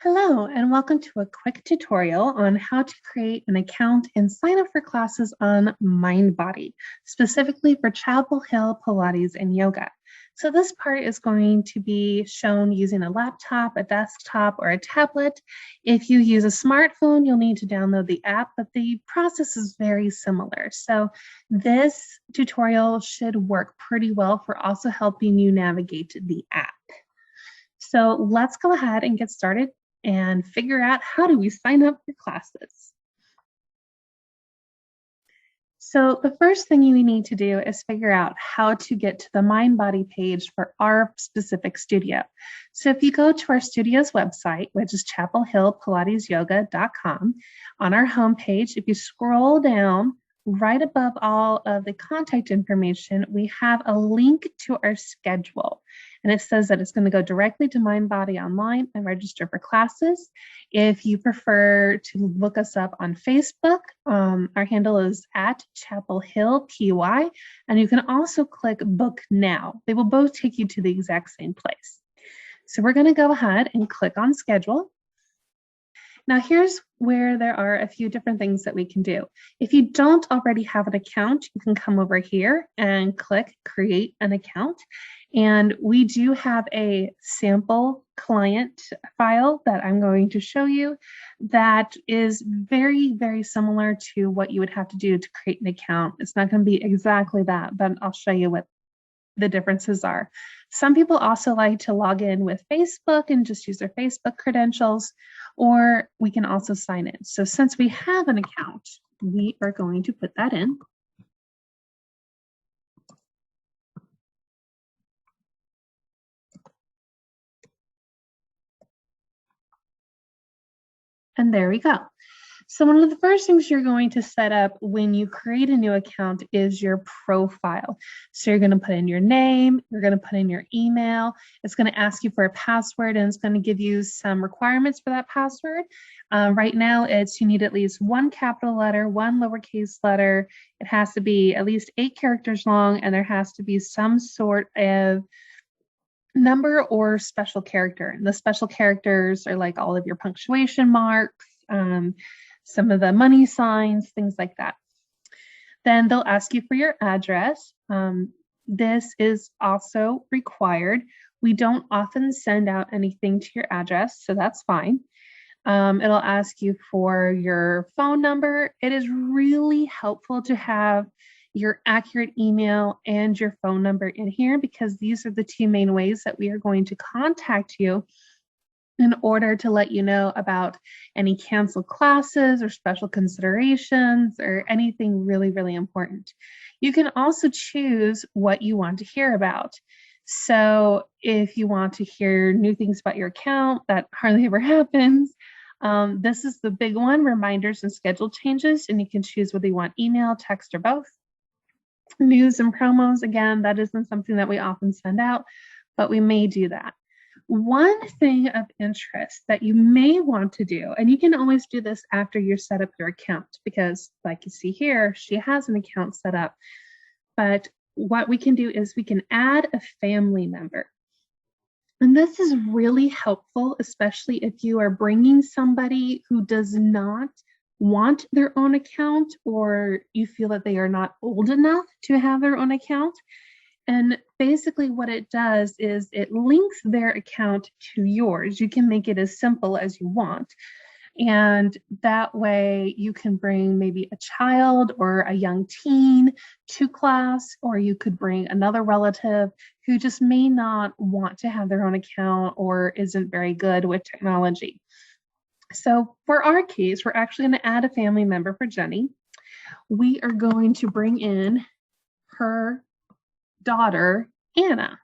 Hello, and welcome to a quick tutorial on how to create an account and sign up for classes on Mindbody, specifically for Chapel Hill Pilates and Yoga. So this part is going to be shown using a laptop, a desktop, or a tablet. If you use a smartphone, you'll need to download the app, but the process is very similar. So this tutorial should work pretty well for also helping you navigate the app. So let's go ahead and get started and figure out how do we sign up for classes. So the first thing you need to do is figure out how to get to the Mindbody page for our specific studio. So if you go to our studio's website, which is chapelhillpilatesyoga.com, on our homepage, if you scroll down right above all of the contact information, we have a link to our schedule. And it says that it's going to go directly to Mindbody online and register for classes. If you prefer to look us up on Facebook, our handle is at Chapel Hill PY, and you can also click Book Now. They will both take you to the exact same place. So we're going to go ahead and click on Schedule. Now here's where there are a few different things that we can do. If you don't already have an account, you can come over here and click Create an Account. And we do have a sample client file that I'm going to show you that is very, very similar to what you would have to do to create an account. It's not going to be exactly that, but I'll show you what the differences are. Some people also like to log in with Facebook and just use their Facebook credentials, or we can also sign in. So since we have an account, we are going to put that in. And there we go. So one of the first things you're going to set up when you create a new account is your profile. So you're going to put in your name, you're going to put in your email, it's going to ask you for a password, and it's going to give you some requirements for that password. Right now, you need at least one capital letter, one lowercase letter. It has to be at least 8 characters long, and there has to be some sort of number or special character. And the special characters are like all of your punctuation marks, some of the money signs, things like that. Then they'll ask you for your address. This is also required. We don't often send out anything to your address, so that's fine. It'll ask you for your phone number. It is really helpful to have your accurate email and your phone number in here because these are the 2 main ways that we are going to contact you in order to let you know about any canceled classes or special considerations or anything really, really important. You can also choose what you want to hear about. So if you want to hear new things about your account, that hardly ever happens. This is the big one, reminders and schedule changes, and you can choose whether you want email, text, or both. News and promos, again, that isn't something that we often send out, but we may do that. One thing of interest that you may want to do, and you can always do this after you set up your account, because like you see here, she has an account set up, but what we can do is we can add a family member. And this is really helpful, especially if you are bringing somebody who does not want their own account, or you feel that they are not old enough to have their own account. And basically what it does is it links their account to yours. You can make it as simple as you want. And that way you can bring maybe a child or a young teen to class, or you could bring another relative who just may not want to have their own account or isn't very good with technology. So for our case, we're actually going to add a family member for Jenny. We are going to bring in her daughter, Anna.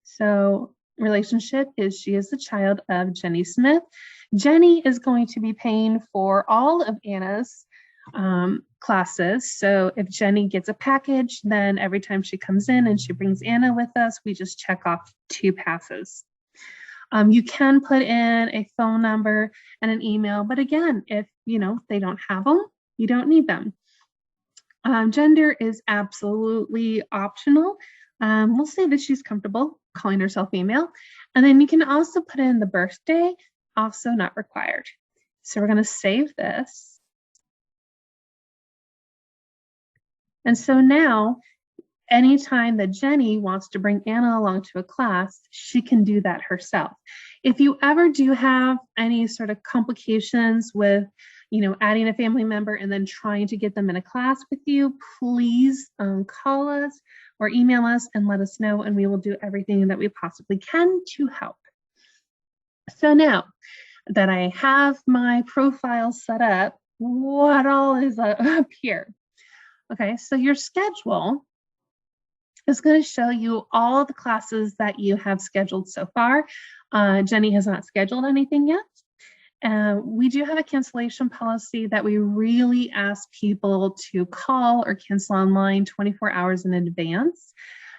So relationship is she is the child of Jenny Smith. Jenny is going to be paying for all of Anna's classes. So if Jenny gets a package, then every time she comes in and she brings Anna with us, we just check off 2 passes. You can put in a phone number and an email, but again, if they don't have them, you don't need them. Gender is absolutely optional. We'll say that she's comfortable calling herself female. And then you can also put in the birthday, also not required. So we're going to save this. And so now, anytime that Jenny wants to bring Anna along to a class, she can do that herself. If you ever do have any sort of complications with, adding a family member and then trying to get them in a class with you, please call us or email us and let us know, and we will do everything that we possibly can to help. So now that I have my profile set up, what all is up here? Okay, so your schedule is going to show you all the classes that you have scheduled so far. Jenny has not scheduled anything yet. We do have a cancellation policy that we really ask people to call or cancel online 24 hours in advance.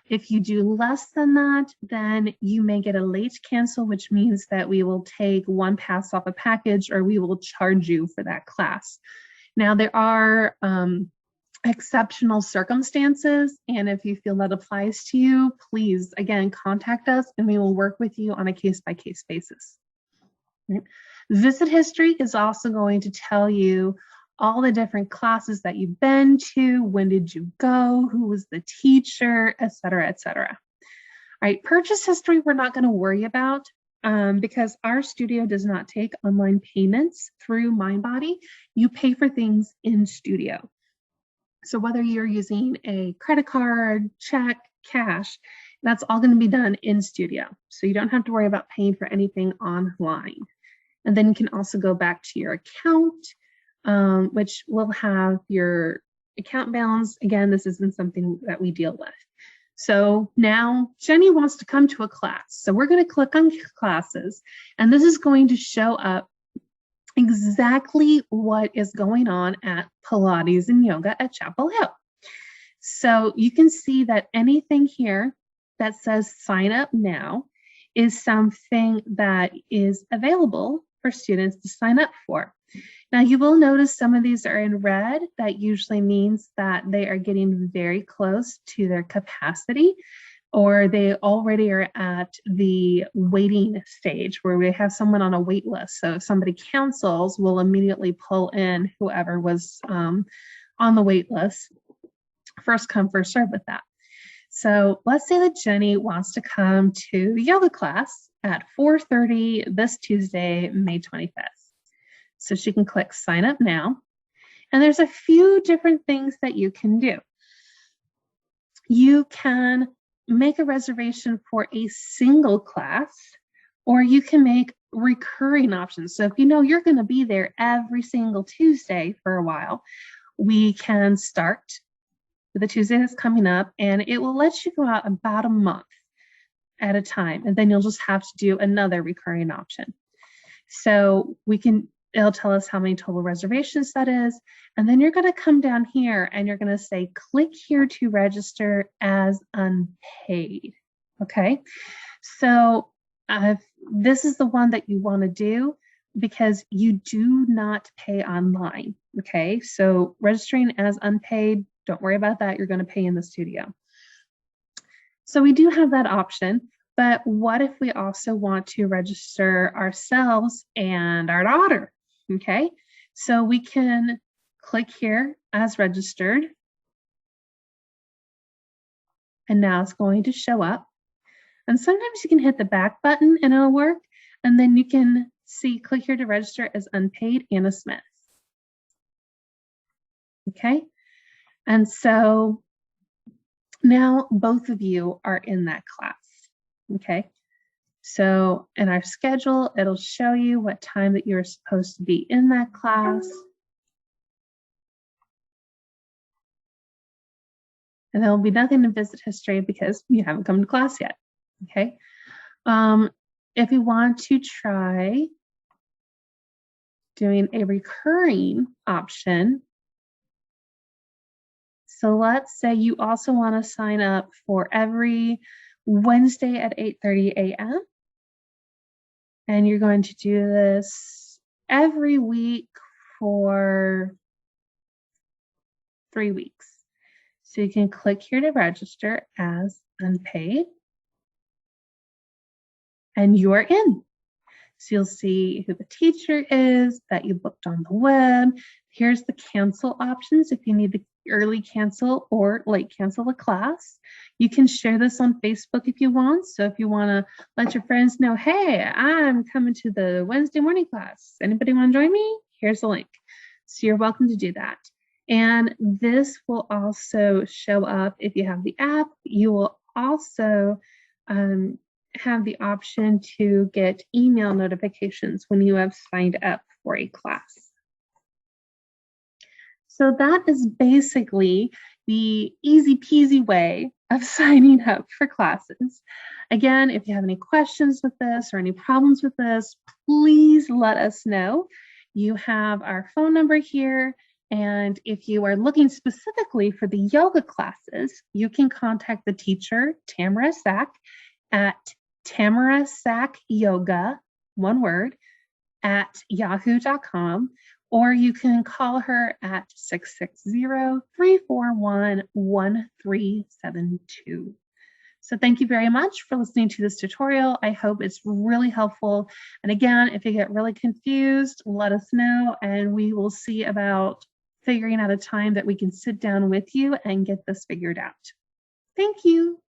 If you do less than that, then you may get a late cancel, which means that we will take one pass off a package or we will charge you for that class. Now, there are exceptional circumstances, and if you feel that applies to you, please, again, contact us and we will work with you on a case-by-case basis. Right? Visit history is also going to tell you all the different classes that you've been to, when did you go, who was the teacher, et cetera, et cetera. All right, purchase history we're not going to worry about because our studio does not take online payments through Mindbody. You pay for things in studio. So whether you're using a credit card, check, cash, that's all going to be done in studio. So you don't have to worry about paying for anything online. And then you can also go back to your account, which will have your account balance. Again, this isn't something that we deal with. So now Jenny wants to come to a class. So we're going to click on classes, and this is going to show up exactly what is going on at Pilates and Yoga at Chapel Hill. So you can see that anything here that says sign up now is something that is available for students to sign up for. Now you will notice some of these are in red. That usually means that they are getting very close to their capacity, or they already are at the waiting stage where we have someone on a wait list. So if somebody cancels, we'll immediately pull in whoever was on the wait list. First come, first serve with that. So let's say that Jenny wants to come to yoga class at 4:30 this Tuesday, May 25th. So she can click sign up now. And there's a few different things that you can do. You can make a reservation for a single class, or you can make recurring options. So if you know you're going to be there every single Tuesday for a while, we can start with the Tuesday that's coming up, and it will let you go out about a month at a time, and then you'll just have to do another recurring option. So it'll tell us how many total reservations that is, and then you're going to come down here and you're going to say click here to register as unpaid. Okay, so this is the one that you want to do because you do not pay online. Okay, so registering as unpaid, don't worry about that. You're going to pay in the studio. So we do have that option, but what if we also want to register ourselves and our daughter? Okay, so we can click here as registered, and now it's going to show up. And sometimes you can hit the back button and it'll work, and then you can see click here to register as unpaid Anna Smith. Okay, and so now both of you are in that class. Okay, so in our schedule, it'll show you what time that you're supposed to be in that class. And there will be nothing to visit history because you haven't come to class yet. Okay, if you want to try doing a recurring option, so let's say you also want to sign up for every Wednesday at 8:30 a.m. And you're going to do this every week for 3 weeks. So you can click here to register as unpaid. and you are in. So you'll see who the teacher is, that you booked on the web. Here's the cancel options if you need to early cancel or late cancel a class. You can share this on Facebook if you want. So if you want to let your friends know, hey, I'm coming to the Wednesday morning class. Anybody want to join me? Here's the link. So you're welcome to do that. And this will also show up if you have the app. You will also have the option to get email notifications when you have signed up for a class. So that is basically the easy peasy way of signing up for classes. Again, if you have any questions with this or any problems with this, please let us know. You have our phone number here. And if you are looking specifically for the yoga classes, you can contact the teacher, Tamara Sack, at tamarasackyoga, one word, at yahoo.com, or you can call her at 660-341-1372. So thank you very much for listening to this tutorial. I hope it's really helpful. And again, if you get really confused, let us know, and we will see about figuring out a time that we can sit down with you and get this figured out. Thank you.